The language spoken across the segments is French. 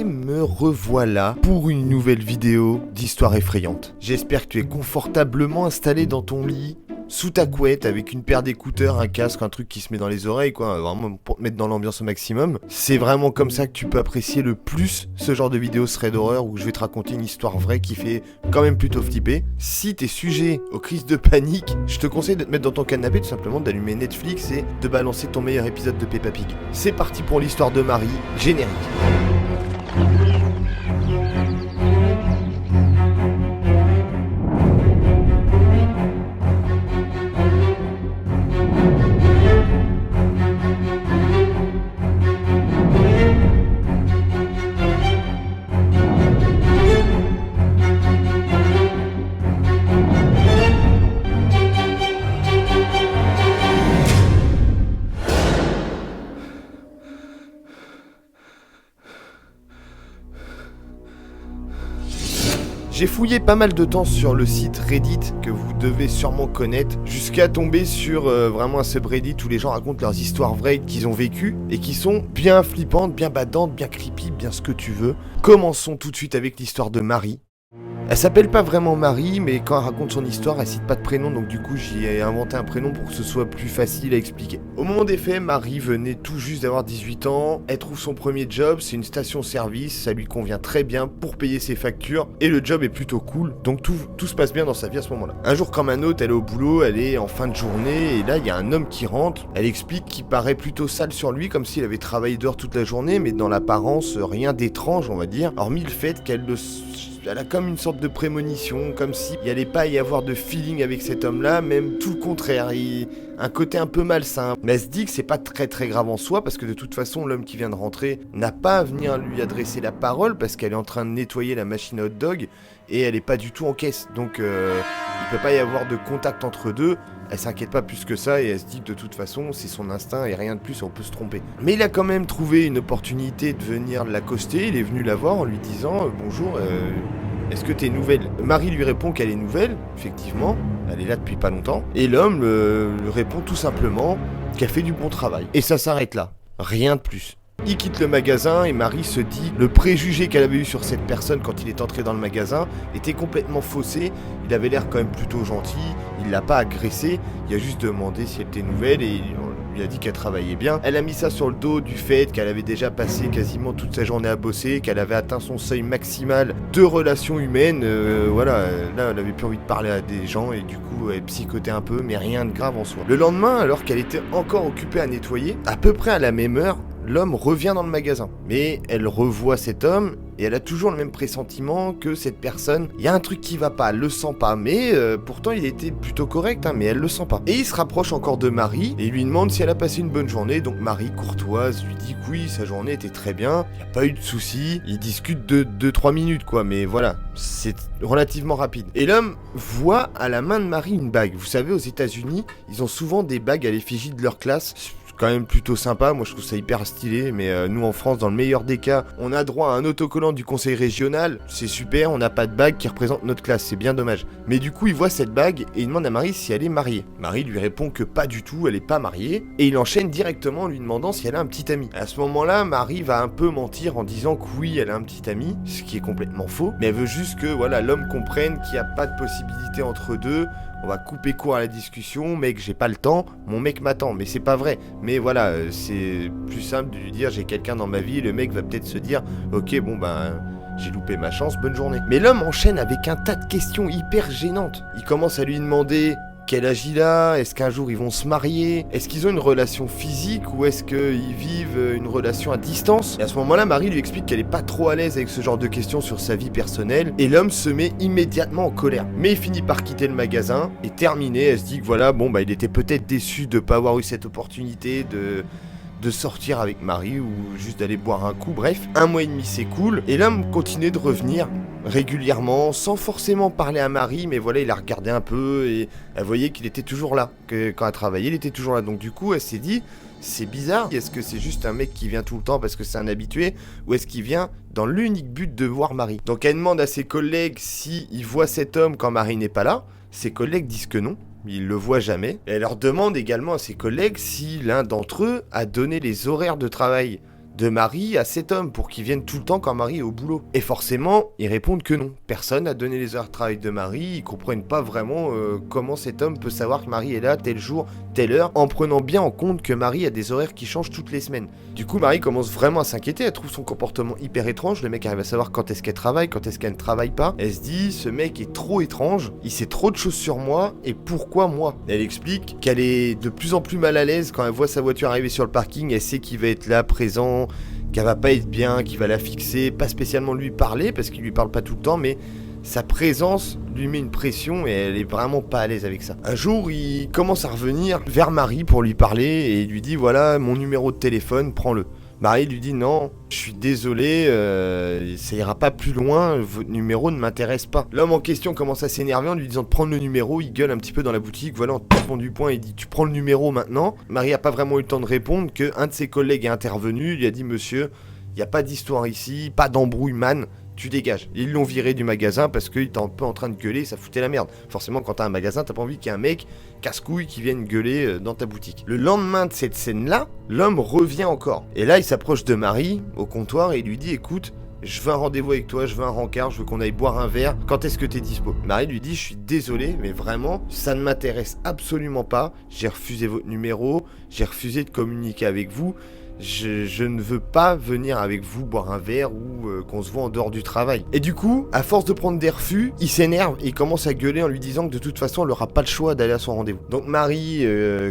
Et me revoilà pour une nouvelle vidéo d'histoire effrayante. J'espère que tu es confortablement installé dans ton lit, sous ta couette, avec une paire d'écouteurs, un casque, un truc qui se met dans les oreilles, quoi, vraiment pour te mettre dans l'ambiance au maximum. C'est vraiment comme ça que tu peux apprécier le plus ce genre de vidéo thread d'horreur où je vais te raconter une histoire vraie qui fait quand même plutôt flipper. Si t'es sujet aux crises de panique, je te conseille de te mettre dans ton canapé, tout simplement d'allumer Netflix et de balancer ton meilleur épisode de Peppa Pig. C'est parti pour l'histoire de Marie, générique. J'ai fouillé pas mal de temps sur le site Reddit, que vous devez sûrement connaître, jusqu'à tomber sur vraiment un subreddit où les gens racontent leurs histoires vraies qu'ils ont vécues, et qui sont bien flippantes, bien badantes, bien creepy, bien ce que tu veux. Commençons tout de suite avec l'histoire de Marie. Elle s'appelle pas vraiment Marie, mais quand elle raconte son histoire, elle cite pas de prénom, donc du coup j'y ai inventé un prénom pour que ce soit plus facile à expliquer. Au moment des faits, Marie venait tout juste d'avoir 18 ans, elle trouve son premier job, c'est une station-service, ça lui convient très bien pour payer ses factures, et le job est plutôt cool, donc tout se passe bien dans sa vie à ce moment-là. Un jour comme un autre, elle est au boulot, elle est en fin de journée, et là il y a un homme qui rentre, elle explique qu'il paraît plutôt sale sur lui, comme s'il avait travaillé dehors toute la journée, mais dans l'apparence, rien d'étrange on va dire, hormis le fait elle a comme une sorte de prémonition, comme s'il n'y allait pas y avoir de feeling avec cet homme-là, même tout le contraire, un côté un peu malsain. Mais elle se dit que c'est pas très grave en soi, parce que de toute façon, l'homme qui vient de rentrer n'a pas à venir lui adresser la parole, parce qu'elle est en train de nettoyer la machine à hot dog, et elle est pas du tout en caisse, donc il peut pas y avoir de contact entre deux. Elle s'inquiète pas plus que ça et elle se dit que de toute façon c'est son instinct et rien de plus, on peut se tromper. Mais il a quand même trouvé une opportunité de venir l'accoster, il est venu la voir en lui disant bonjour, est-ce que t'es nouvelle ? Marie lui répond qu'elle est nouvelle, effectivement, elle est là depuis pas longtemps. Et l'homme lui répond tout simplement qu'elle fait du bon travail. Et ça s'arrête là, rien de plus. Il quitte le magasin et Marie se dit le préjugé qu'elle avait eu sur cette personne quand il est entré dans le magasin était complètement faussé. Il avait l'air quand même plutôt gentil, il l'a pas agressé, il a juste demandé si elle était nouvelle et on lui a dit qu'elle travaillait bien. Elle a mis ça sur le dos du fait qu'elle avait déjà passé quasiment toute sa journée à bosser, qu'elle avait atteint son seuil maximal de relations humaines. Là elle avait plus envie de parler à des gens et du coup elle psychotait un peu, mais rien de grave en soi. Le lendemain, alors qu'elle était encore occupée à nettoyer, à peu près à la même heure, l'homme revient dans le magasin. Mais elle revoit cet homme et elle a toujours le même pressentiment que cette personne. Il y a un truc qui va pas, elle le sent pas, mais pourtant il était plutôt correct, mais elle le sent pas. Et il se rapproche encore de Marie et lui demande si elle a passé une bonne journée. Donc Marie, courtoise, lui dit que oui, sa journée était très bien, il n'y a pas eu de soucis. Ils discutent de 2-3 minutes quoi, mais voilà, c'est relativement rapide. Et l'homme voit à la main de Marie une bague. Vous savez, aux États-Unis, ils ont souvent des bagues à l'effigie de leur classe. Quand même plutôt sympa, moi je trouve ça hyper stylé, mais nous en France, dans le meilleur des cas, on a droit à un autocollant du conseil régional, c'est super, on n'a pas de bague qui représente notre classe, c'est bien dommage. Mais du coup il voit cette bague et il demande à Marie si elle est mariée. Marie lui répond que pas du tout, elle est pas mariée, et il enchaîne directement en lui demandant si elle a un petit ami. À ce moment-là, Marie va un peu mentir en disant que oui, elle a un petit ami, ce qui est complètement faux, mais elle veut juste que l'homme comprenne qu'il n'y a pas de possibilité entre deux. On va couper court à la discussion, mec, j'ai pas le temps, mon mec m'attend, mais c'est pas vrai. Mais voilà, c'est plus simple de lui dire j'ai quelqu'un dans ma vie, le mec va peut-être se dire ok bon j'ai loupé ma chance, bonne journée. Mais l'homme enchaîne avec un tas de questions hyper gênantes. Il commence à lui demander quel âge il a, est-ce qu'un jour ils vont se marier, est-ce qu'ils ont une relation physique ou est-ce qu'ils vivent une relation à distance. Et à ce moment-là, Marie lui explique qu'elle est pas trop à l'aise avec ce genre de questions sur sa vie personnelle et l'homme se met immédiatement en colère. Mais il finit par quitter le magasin et terminé, elle se dit que il était peut-être déçu de pas avoir eu cette opportunité de sortir avec Marie ou juste d'aller boire un coup, bref. 1 mois et demi c'est cool, et l'homme continue de revenir régulièrement, sans forcément parler à Marie, mais voilà, il la regardait un peu, et elle voyait qu'il était toujours là, que quand elle travaillait, il était toujours là, donc du coup elle s'est dit, c'est bizarre, est-ce que c'est juste un mec qui vient tout le temps parce que c'est un habitué, ou est-ce qu'il vient dans l'unique but de voir Marie? Donc elle demande à ses collègues s'ils voient cet homme quand Marie n'est pas là, ses collègues disent que non, il le voit jamais. Et elle leur demande également à ses collègues si l'un d'entre eux a donné les horaires de travail de Marie à cet homme pour qu'il vienne tout le temps quand Marie est au boulot. Et forcément, ils répondent que non. Personne n'a donné les heures de travail de Marie, ils comprennent pas vraiment comment cet homme peut savoir que Marie est là tel jour, telle heure, en prenant bien en compte que Marie a des horaires qui changent toutes les semaines. Du coup, Marie commence vraiment à s'inquiéter, elle trouve son comportement hyper étrange, le mec arrive à savoir quand est-ce qu'elle travaille, quand est-ce qu'elle ne travaille pas. Elle se dit, ce mec est trop étrange, il sait trop de choses sur moi, et pourquoi moi? Elle explique qu'elle est de plus en plus mal à l'aise quand elle voit sa voiture arriver sur le parking, elle sait qu'il va être là, présent, qu'elle va pas être bien, qu'il va la fixer, pas spécialement lui parler, parce qu'il lui parle pas tout le temps, mais sa présence lui met une pression et elle est vraiment pas à l'aise avec ça. Un jour, il commence à revenir vers Marie pour lui parler et il lui dit, voilà, mon numéro de téléphone, prends-le. Marie lui dit, non, je suis désolé, ça ira pas plus loin, votre numéro ne m'intéresse pas. L'homme en question commence à s'énerver en lui disant de prendre le numéro, il gueule un petit peu dans la boutique, voilà, en tapant du poing, il dit, tu prends le numéro maintenant. Marie a pas vraiment eu le temps de répondre, qu'un de ses collègues est intervenu, il a dit, monsieur, il n'y a pas d'histoire ici, pas d'embrouille, man. Tu dégages. Ils l'ont viré du magasin parce qu'il était un peu en train de gueuler, ça foutait la merde. Forcément, quand t'as un magasin, t'as pas envie qu'il y ait un mec casse-couille qui vienne gueuler dans ta boutique. Le lendemain de cette scène-là, l'homme revient encore. Et là, il s'approche de Marie au comptoir et il lui dit, écoute, je veux un rendez-vous avec toi, je veux un rencard, je veux qu'on aille boire un verre, quand est-ce que t'es dispo? Marie lui dit, je suis désolé, mais vraiment, ça ne m'intéresse absolument pas, j'ai refusé votre numéro, j'ai refusé de communiquer avec vous, je ne veux pas venir avec vous boire un verre ou qu'on se voit en dehors du travail. Et du coup, à force de prendre des refus, il s'énerve et il commence à gueuler en lui disant que de toute façon, elle aura pas le choix d'aller à son rendez-vous. Donc Marie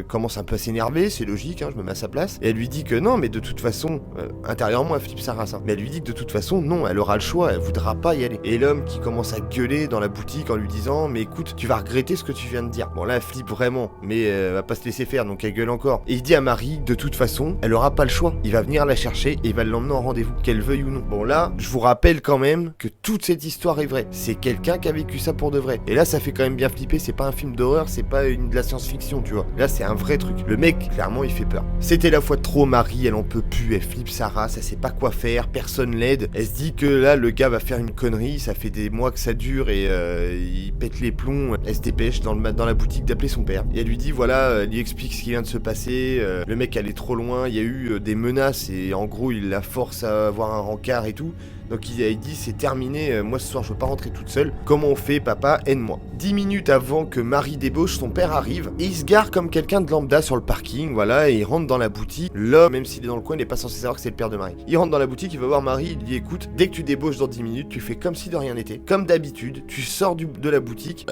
commence un peu à s'énerver, c'est logique, hein, je me mets à sa place. Et elle lui dit que non, mais de toute façon, intérieurement, elle flippe sa race. Hein. Mais elle lui dit que de toute façon, non, elle aura le choix, elle voudra pas y aller. Et l'homme qui commence à gueuler dans la boutique en lui disant, mais écoute, tu vas regretter ce que tu viens de dire. Bon là, elle flippe vraiment, mais elle va pas se laisser faire, donc elle gueule encore. Et il dit à Marie, de toute façon, elle aura pas le choix. Il va venir la chercher et il va l'emmener en rendez-vous, qu'elle veuille ou non. Bon là, je vous rappelle quand même que toute cette histoire est vraie. C'est quelqu'un qui a vécu ça pour de vrai. Et là, ça fait quand même bien flipper. C'est pas un film d'horreur, c'est pas de la science-fiction, tu vois. Là, c'est un vrai truc. Le mec, clairement, il fait peur. C'était la fois de trop. Marie, elle en peut plus. Elle flippe sa race. Elle sait pas quoi faire. Personne l'aide. Elle se dit que là, le gars va faire une connerie. Ça fait des mois que ça dure et il pète les plombs. Elle se dépêche dans la boutique d'appeler son père. Et elle lui dit, voilà, elle lui explique ce qui vient de se passer. Le mec allait trop loin. Il y a eu des menaces et en gros, il la force à avoir un rencard et tout. Donc il dit, c'est terminé, moi ce soir je veux pas rentrer toute seule. Comment on fait, papa, aide-moi. 10 minutes avant que Marie débauche, son père arrive et il se gare comme quelqu'un de lambda sur le parking, voilà, et il rentre dans la boutique. L'homme, même s'il est dans le coin, il n'est pas censé savoir que c'est le père de Marie. Il rentre dans la boutique, il va voir Marie, il dit, écoute, dès que tu débauches dans 10 minutes, tu fais comme si de rien n'était. Comme d'habitude, tu sors de la boutique.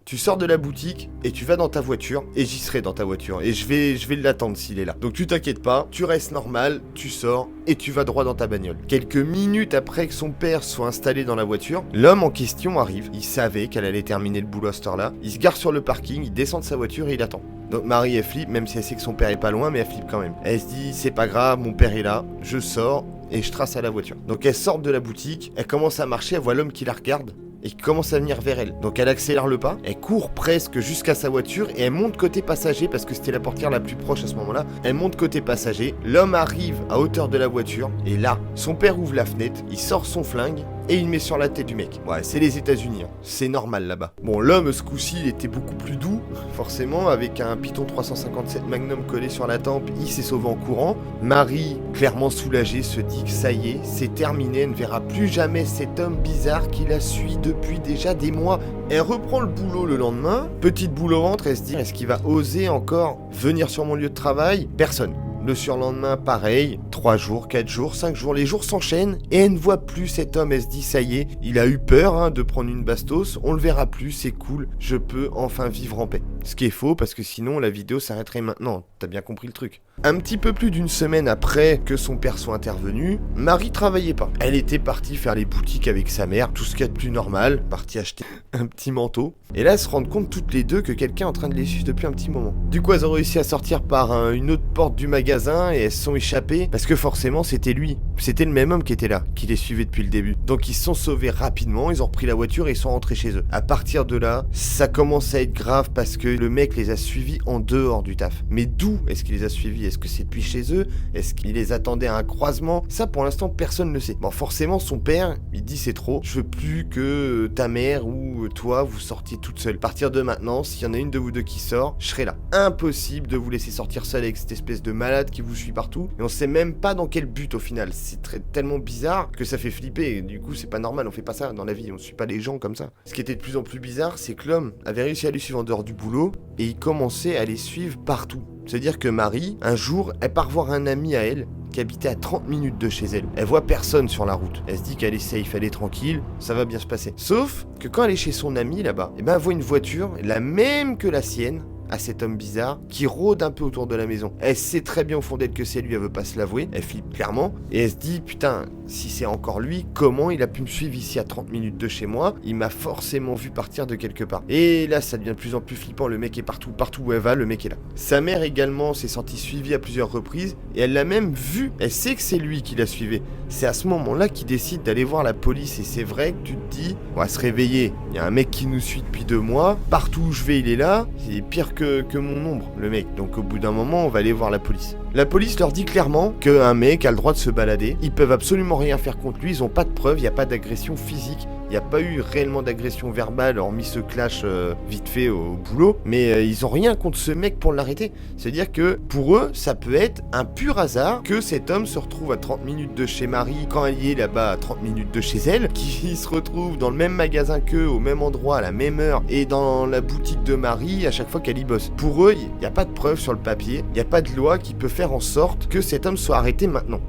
Tu sors de la boutique et tu vas dans ta voiture et j'y serai dans ta voiture et je vais l'attendre s'il est là. Donc tu t'inquiètes pas, tu restes normal, tu sors et tu vas droit dans ta bagnole. Quelques minutes après que son père soit installé dans la voiture, l'homme en question arrive. Il savait qu'elle allait terminer le boulot à cette heure-là. Il se gare sur le parking, il descend de sa voiture et il attend. Donc Marie elle flippe, même si elle sait que son père est pas loin, mais elle flippe quand même. Elle se dit c'est pas grave, mon père est là, je sors et je trace à la voiture. Donc elle sort de la boutique, elle commence à marcher, elle voit l'homme qui la regarde. Et qui commence à venir vers elle. Donc elle accélère le pas, elle court presque jusqu'à sa voiture et elle monte côté passager parce que c'était la portière la plus proche à ce moment-là. Elle monte côté passager, l'homme arrive à hauteur de la voiture et là, son père ouvre la fenêtre, il sort son flingue et il met sur la tête du mec. Ouais, c'est les États-Unis, hein. C'est normal là-bas. Bon, l'homme, ce coup-ci, il était beaucoup plus doux, forcément, avec un Python 357 Magnum collé sur la tempe, il s'est sauvé en courant. Marie, clairement soulagée, se dit que ça y est, c'est terminé, elle ne verra plus jamais cet homme bizarre qui la suit depuis déjà des mois. Elle reprend le boulot le lendemain, petite boule au ventre, elle se dit, est-ce qu'il va oser encore venir sur mon lieu de travail? Personne. Le surlendemain, pareil, 3 jours, 4 jours, 5 jours, les jours s'enchaînent et elle ne voit plus cet homme, elle se dit ça y est, il a eu peur de prendre une bastos, on le verra plus, c'est cool, je peux enfin vivre en paix. Ce qui est faux parce que sinon la vidéo s'arrêterait maintenant, t'as bien compris le truc. Un petit peu plus d'une semaine après que son père soit intervenu, Marie travaillait pas. Elle était partie faire les boutiques avec sa mère, tout ce qu'il y a de plus normal, partie acheter un petit manteau. Et là, elles se rendent compte toutes les deux que quelqu'un est en train de les suivre depuis un petit moment. Du coup, elles ont réussi à sortir par une autre porte du magasin et elles se sont échappées parce que forcément, c'était lui. C'était le même homme qui était là, qui les suivait depuis le début. Donc, ils se sont sauvés rapidement, ils ont repris la voiture et ils sont rentrés chez eux. À partir de là, ça commence à être grave parce que le mec les a suivis en dehors du taf. Mais d'où est-ce qu'il les a suivis? vie? Est-ce que c'est depuis chez eux? Est-ce qu'il les attendait à un croisement? Ça, pour l'instant, personne ne le sait. Bon, forcément, son père, il dit c'est trop. Je veux plus que ta mère ou toi, vous sortiez toute seule. À partir de maintenant, s'il y en a une de vous deux qui sort, je serai là. Impossible de vous laisser sortir seul avec cette espèce de malade qui vous suit partout. Et on sait même pas dans quel but au final. C'est tellement bizarre que ça fait flipper. Et du coup, c'est pas normal. On fait pas ça dans la vie. On suit pas les gens comme ça. Ce qui était de plus en plus bizarre, c'est que l'homme avait réussi à les suivre en dehors du boulot et il commençait à les suivre partout. C'est-à-dire que Marie, un jour, elle part voir un ami à elle qui habitait à 30 minutes de chez elle. Elle voit personne sur la route. Elle se dit qu'elle est safe, elle est tranquille, ça va bien se passer. Sauf que quand elle est chez son ami là-bas, elle voit une voiture, la même que la sienne, à cet homme bizarre, qui rôde un peu autour de la maison. Elle sait très bien au fond d'elle que c'est lui, elle veut pas se l'avouer, elle flippe clairement, et elle se dit, putain, si c'est encore lui, comment il a pu me suivre ici à 30 minutes de chez moi? Il m'a forcément vu partir de quelque part. Et là, ça devient de plus en plus flippant, le mec est partout où elle va, le mec est là. Sa mère également s'est sentie suivie à plusieurs reprises, et elle l'a même vu, elle sait que c'est lui qui la suivait. C'est à ce moment-là qu'il décide d'aller voir la police, et c'est vrai que tu te dis, on va se réveiller, il y a un mec qui nous suit depuis 2 mois, partout où je vais il est là, c'est pire que mon ombre, le mec. Donc au bout d'un moment, on va aller voir la police. La police leur dit clairement qu'un mec a le droit de se balader, ils peuvent absolument rien faire contre lui, ils ont pas de preuves, il n'y a pas d'agression physique, il n'y a pas eu réellement d'agression verbale, hormis ce clash vite fait au boulot, mais ils ont rien contre ce mec pour l'arrêter. C'est-à-dire que pour eux, ça peut être un pur hasard que cet homme se retrouve à 30 minutes de chez Marie, quand elle y est là-bas à 30 minutes de chez elle, qui se retrouve dans le même magasin qu'eux, au même endroit, à la même heure, et dans la boutique de Marie à chaque fois qu'elle y bosse. Pour eux, il n'y a pas de preuve sur le papier, il n'y a pas de loi qui peut faire en sorte que cet homme soit arrêté maintenant.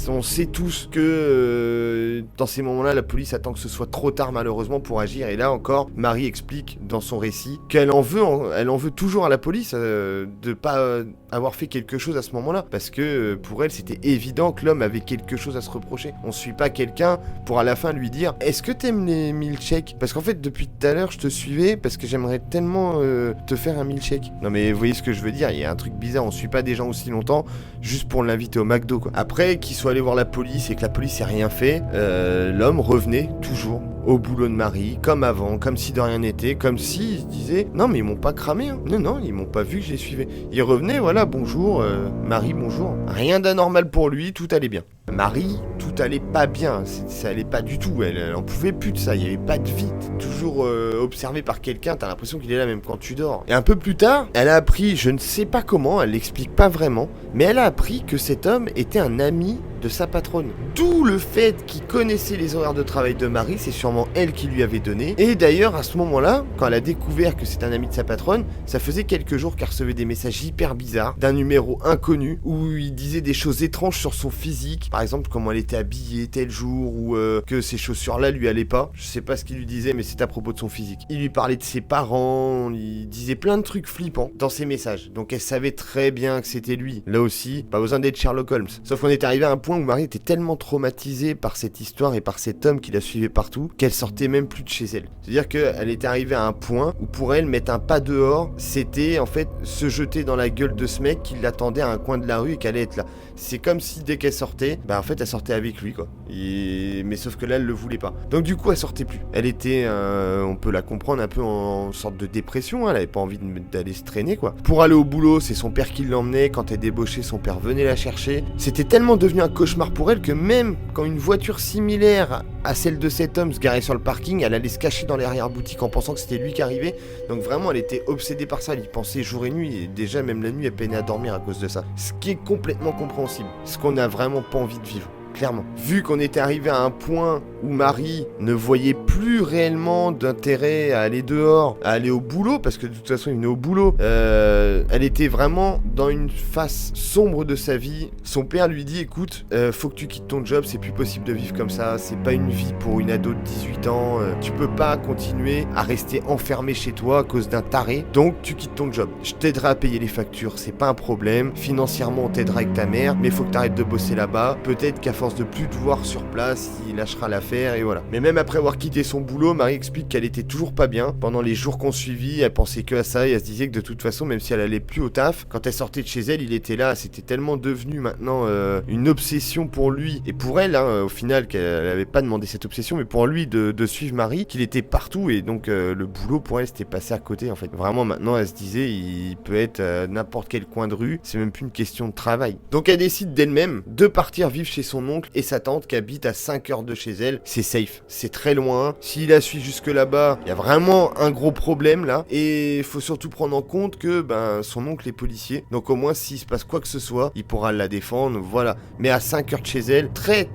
On sait tous que dans ces moments-là, la police attend que ce soit trop tard malheureusement pour agir. Et là encore, Marie explique dans son récit qu'elle en veut toujours à la police de pas avoir fait quelque chose à ce moment-là. Parce que pour elle, c'était évident que l'homme avait quelque chose à se reprocher. On suit pas quelqu'un pour à la fin lui dire « Est-ce que t'aimes les milkshakes ?» Parce qu'en fait, depuis tout à l'heure, je te suivais parce que j'aimerais tellement te faire un milkshake. Non mais vous voyez ce que je veux dire, il y a un truc bizarre, on suit pas des gens aussi longtemps juste pour l'inviter au McDo quoi. Après qu'il soit allé voir la police et que la police ait rien fait, l'homme revenait toujours au boulot de Marie, comme avant, comme si de rien n'était, comme s'il se disait « Non mais ils m'ont pas cramé, hein. Non, ils m'ont pas vu que je les suivais. » Il revenait, voilà, bonjour, Marie, bonjour. Rien d'anormal pour lui, tout allait bien. Marie, tout allait pas bien, ça allait pas du tout, elle en pouvait plus de ça, il y avait pas de vie, toujours observé par quelqu'un, t'as l'impression qu'il est là même quand tu dors. Et un peu plus tard, elle a appris, je ne sais pas comment, elle l'explique pas vraiment, mais elle a appris que cet homme était un ami de sa patronne. D'où le fait qu'il connaissait les horaires de travail de Marie, c'est sûrement elle qui lui avait donné. Et d'ailleurs, à ce moment-là, quand elle a découvert que c'est un ami de sa patronne, ça faisait quelques jours qu'elle recevait des messages hyper bizarres d'un numéro inconnu où il disait des choses étranges sur son physique. Par exemple, comment elle était habillée tel jour ou que ces chaussures-là lui allaient pas. Je sais pas ce qu'il lui disait, mais c'est à propos de son physique. Il lui parlait de ses parents, il disait plein de trucs flippants dans ses messages. Donc elle savait très bien que c'était lui. Là aussi, pas besoin d'être Sherlock Holmes. Sauf qu'on est arrivé à un point où Marie était tellement traumatisée par cette histoire et par cet homme qui la suivait partout qu'elle sortait même plus de chez elle. C'est-à-dire qu'elle était arrivée à un point où pour elle, mettre un pas dehors, c'était en fait se jeter dans la gueule de ce mec qui l'attendait à un coin de la rue et qu'elle allait être là. C'est comme si dès qu'elle sortait, en fait elle sortait avec lui quoi. Mais sauf que là elle le voulait pas. Donc du coup elle sortait plus. Elle était, on peut la comprendre un peu en sorte de dépression, hein. Elle avait pas envie d'aller se traîner quoi. Pour aller au boulot, c'est son père qui l'emmenait. Quand elle débauchait, son père venait la chercher. C'était tellement devenu un cauchemar pour elle que même quand une voiture similaire à celle de cet homme se garait sur le parking, elle allait se cacher dans l'arrière-boutique en pensant que c'était lui qui arrivait. Donc vraiment elle était obsédée par ça, elle y pensait jour et nuit, et déjà même la nuit elle peinait à dormir à cause de ça. Ce qui est complètement compréhensible, ce qu'on n'a vraiment pas envie de vivre. Clairement. Vu qu'on était arrivé à un point où Marie ne voyait plus réellement d'intérêt à aller dehors, à aller au boulot, parce que de toute façon il venait au boulot, elle était vraiment dans une face sombre de sa vie. Son père lui dit écoute, faut que tu quittes ton job, c'est plus possible de vivre comme ça, c'est pas une vie pour une ado de 18 ans, tu peux pas continuer à rester enfermé chez toi à cause d'un taré, donc tu quittes ton job. Je t'aiderai à payer les factures, c'est pas un problème, financièrement on t'aidera avec ta mère, mais faut que t'arrêtes de bosser là-bas, peut-être qu'à force de plus te voir sur place, il lâchera l'affaire faire, et voilà. Mais même après avoir quitté son boulot, Marie explique qu'elle était toujours pas bien. Pendant les jours qu'on suivit, elle pensait que à ça, et elle se disait que de toute façon, même si elle allait plus au taf, quand elle sortait de chez elle, il était là. C'était tellement devenu maintenant une obsession pour lui, et pour elle, au final, qu'elle avait pas demandé cette obsession, mais pour lui de suivre Marie, qu'il était partout, et donc le boulot pour elle, c'était passé à côté, en fait. Vraiment, maintenant, elle se disait, il peut être à n'importe quel coin de rue, c'est même plus une question de travail. Donc elle décide d'elle-même de partir vivre chez son oncle et sa tante qui habite à 5 heures de chez elle. C'est safe, c'est très loin. S'il la suit jusque là-bas, il y a vraiment un gros problème là. Et il faut surtout prendre en compte que son oncle est policier. Donc au moins s'il se passe quoi que ce soit, il pourra la défendre, voilà. Mais à 5 heures de chez elle, très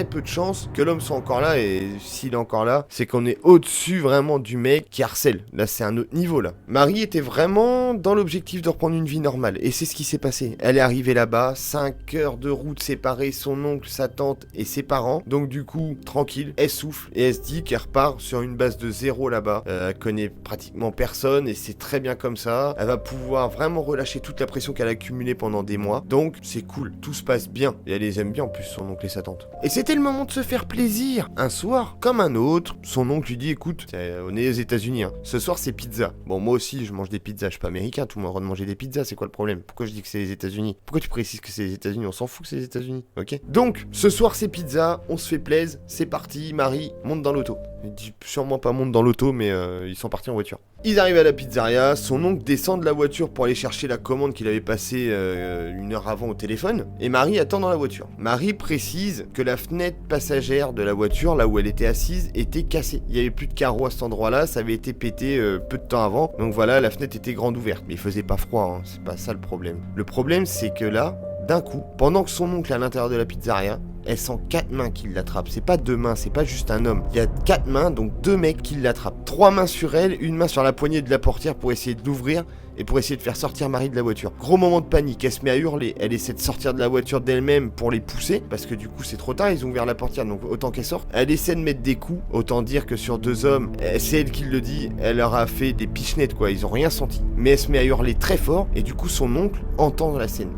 peu de chance que l'homme soit encore là. Et s'il est encore là, c'est qu'on est au-dessus vraiment du mec qui harcèle. Là c'est un autre niveau là. Marie était vraiment dans l'objectif de reprendre une vie normale. Et c'est ce qui s'est passé. Elle est arrivée là-bas, 5 heures de route séparée, son oncle, sa tante et ses parents. Donc du coup, tranquille, elle souffle et elle se dit qu'elle repart sur une base de zéro là-bas. Elle connaît pratiquement personne et c'est très bien comme ça. Elle va pouvoir vraiment relâcher toute la pression qu'elle a accumulée pendant des mois. Donc c'est cool, tout se passe bien. Et elle les aime bien en plus, son oncle et sa tante. Et c'était le moment de se faire plaisir. Un soir, comme un autre, son oncle lui dit, écoute, on est aux États-Unis, hein. Ce soir c'est pizza. Bon, moi aussi je mange des pizzas, je suis pas américain, tout le monde a le droit de manger des pizzas, c'est quoi le problème? Pourquoi je dis que c'est les États-Unis? Pourquoi tu précises que c'est les États-Unis? On s'en fout que c'est les États-Unis, ok? Donc, ce soir c'est pizza, on se fait plaisir, c'est parti, Marie monte dans l'auto. Il dit sûrement pas monte dans l'auto, mais ils sont partis en voiture. Ils arrivent à la pizzeria, son oncle descend de la voiture pour aller chercher la commande qu'il avait passée une heure avant au téléphone, et Marie attend dans la voiture. Marie précise que la fenêtre passagère de la voiture, là où elle était assise, était cassée. Il n'y avait plus de carreaux à cet endroit-là, ça avait été pété peu de temps avant, donc voilà, la fenêtre était grande ouverte. Mais il faisait pas froid, hein, c'est pas ça le problème. Le problème, c'est que là, d'un coup, pendant que son oncle est à l'intérieur de la pizzeria, elle sent 4 mains qui l'attrapent. C'est pas 2 mains, c'est pas juste un homme. Il y a 4 mains, donc 2 mecs qui l'attrapent. 3 mains sur elle, une main sur la poignée de la portière pour essayer de l'ouvrir et pour essayer de faire sortir Marie de la voiture. Gros moment de panique, elle se met à hurler. Elle essaie de sortir de la voiture d'elle-même pour les pousser, parce que du coup c'est trop tard, ils ont ouvert la portière, donc autant qu'elle sorte. Elle essaie de mettre des coups, autant dire que sur 2 hommes, c'est elle qui le dit, elle leur a fait des pichenettes quoi, ils ont rien senti. Mais elle se met à hurler très fort, et du coup son oncle entend la scène.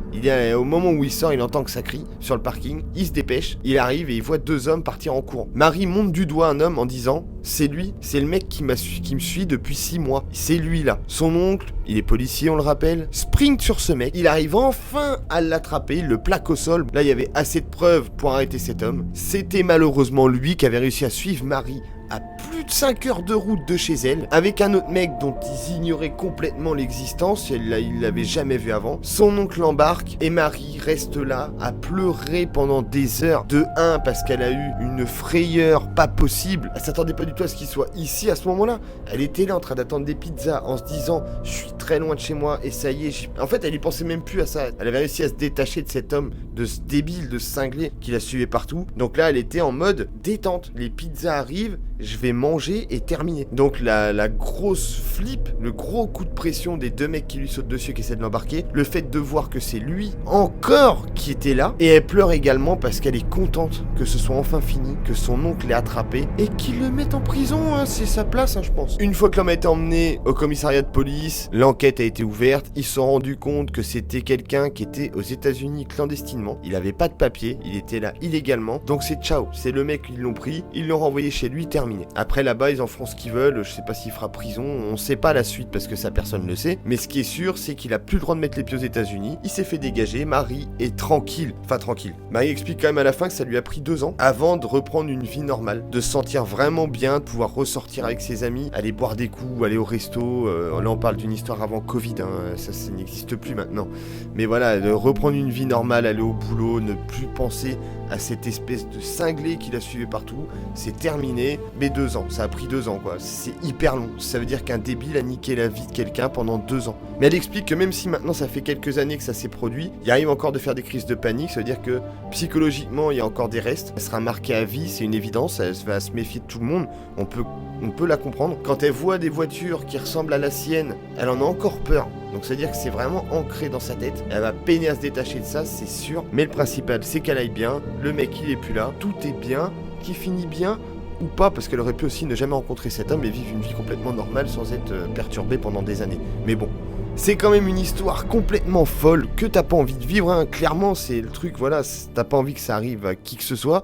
Au moment où il sort, il entend que ça crie sur le parking, il se dépêche, il arrive et il voit 2 hommes partir en courant. Marie monte du doigt un homme en disant, c'est lui, c'est le mec qui me suit depuis 6 mois, c'est lui là. Son oncle, il est policier on le rappelle, sprint sur ce mec, il arrive enfin à l'attraper, il le plaque au sol. Là il y avait assez de preuves pour arrêter cet homme. C'était malheureusement lui qui avait réussi à suivre Marie à plus de 5 heures de route de chez elle, avec un autre mec dont ils ignoraient complètement l'existence, il l'avait jamais vu avant. Son oncle embarque et Marie reste là à pleurer pendant des heures. De 1 parce qu'elle a eu une frayeur pas possible, elle s'attendait pas du tout à ce qu'il soit ici à ce moment-là. Elle était là en train d'attendre des pizzas en se disant je suis très loin de chez moi et ça y est, en fait elle y pensait même plus à ça. Elle avait réussi à se détacher de cet homme, de ce débile, de ce cinglé qui la suivait partout. Donc là elle était en mode détente, les pizzas arrivent, je vais manger et terminer. Donc la grosse flip, le gros coup de pression des 2 mecs qui lui sautent dessus, qui essaient de l'embarquer, le fait de voir que c'est lui encore qui était là, et elle pleure également parce qu'elle est contente que ce soit enfin fini, que son oncle l'ait attrapé et qu'il le mette en prison, hein, c'est sa place hein, je pense. Une fois que l'homme a été emmené au commissariat de police, l'enquête a été ouverte, ils se sont rendus compte que c'était quelqu'un qui était aux États-Unis clandestinement, il avait pas de papier, il était là illégalement, donc c'est ciao, c'est le mec qu'ils l'ont pris, ils l'ont renvoyé chez lui, terminé. Après là-bas ils en feront ce qu'ils veulent, je sais pas s'il fera prison, on sait pas la suite parce que ça personne le sait, mais ce qui est sûr c'est qu'il a plus le droit de mettre les pieds aux États-Unis, il s'est fait dégager, Marie est tranquille, enfin tranquille. Marie explique quand même à la fin que ça lui a pris 2 ans avant de reprendre une vie normale, de se sentir vraiment bien, de pouvoir ressortir avec ses amis, aller boire des coups, aller au resto, là on parle d'une histoire avant Covid, hein, ça n'existe plus maintenant, mais voilà, de reprendre une vie normale, aller au boulot, ne plus penser à cette espèce de cinglé qui la suivait partout, c'est terminé, mais 2 ans, ça a pris 2 ans quoi, c'est hyper long, ça veut dire qu'un débile a niqué la vie de quelqu'un pendant 2 ans. Mais elle explique que même si maintenant ça fait quelques années que ça s'est produit, il arrive encore de faire des crises de panique, ça veut dire que psychologiquement il y a encore des restes, elle sera marquée à vie, c'est une évidence, elle va se méfier de tout le monde, on peut la comprendre. Quand elle voit des voitures qui ressemblent à la sienne, elle en a encore peur. Donc c'est à dire que c'est vraiment ancré dans sa tête. Elle va peiner à se détacher de ça, c'est sûr. Mais le principal, c'est qu'elle aille bien. Le mec, il est plus là. Tout est bien. Qui finit bien ou pas, parce qu'elle aurait pu aussi ne jamais rencontrer cet homme et vivre une vie complètement normale sans être perturbée pendant des années. Mais bon, c'est quand même une histoire complètement folle que t'as pas envie de vivre. Hein. Clairement, c'est le truc, voilà, t'as pas envie que ça arrive à qui que ce soit.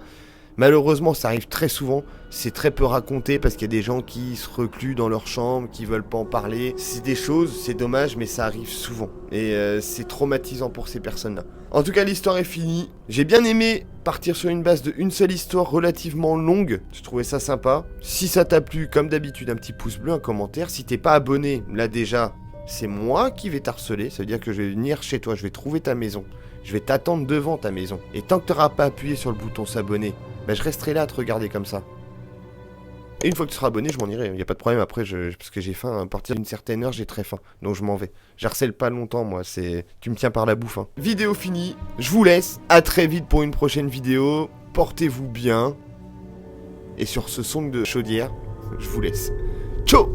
Malheureusement, ça arrive très souvent. C'est très peu raconté parce qu'il y a des gens qui se recluent dans leur chambre, qui veulent pas en parler. C'est des choses, c'est dommage, mais ça arrive souvent. Et c'est traumatisant pour ces personnes-là. En tout cas, l'histoire est finie. J'ai bien aimé partir sur une base de une seule histoire relativement longue. Je trouvais ça sympa. Si ça t'a plu, comme d'habitude, un petit pouce bleu, un commentaire. Si t'es pas abonné, là déjà, c'est moi qui vais t'harceler. Ça veut dire que je vais venir chez toi, je vais trouver ta maison. Je vais t'attendre devant ta maison. Et tant que t'auras pas appuyé sur le bouton s'abonner, bah, je resterai là à te regarder comme ça. Et une fois que tu seras abonné, je m'en irai. Y a pas de problème. Après, parce que j'ai faim. À partir d'une certaine heure, j'ai très faim. Donc je m'en vais. J'harcèle pas longtemps, moi. Tu me tiens par la bouffe. Hein. Vidéo finie. Je vous laisse. À très vite pour une prochaine vidéo. Portez-vous bien. Et sur ce son de chaudière, je vous laisse. Ciao!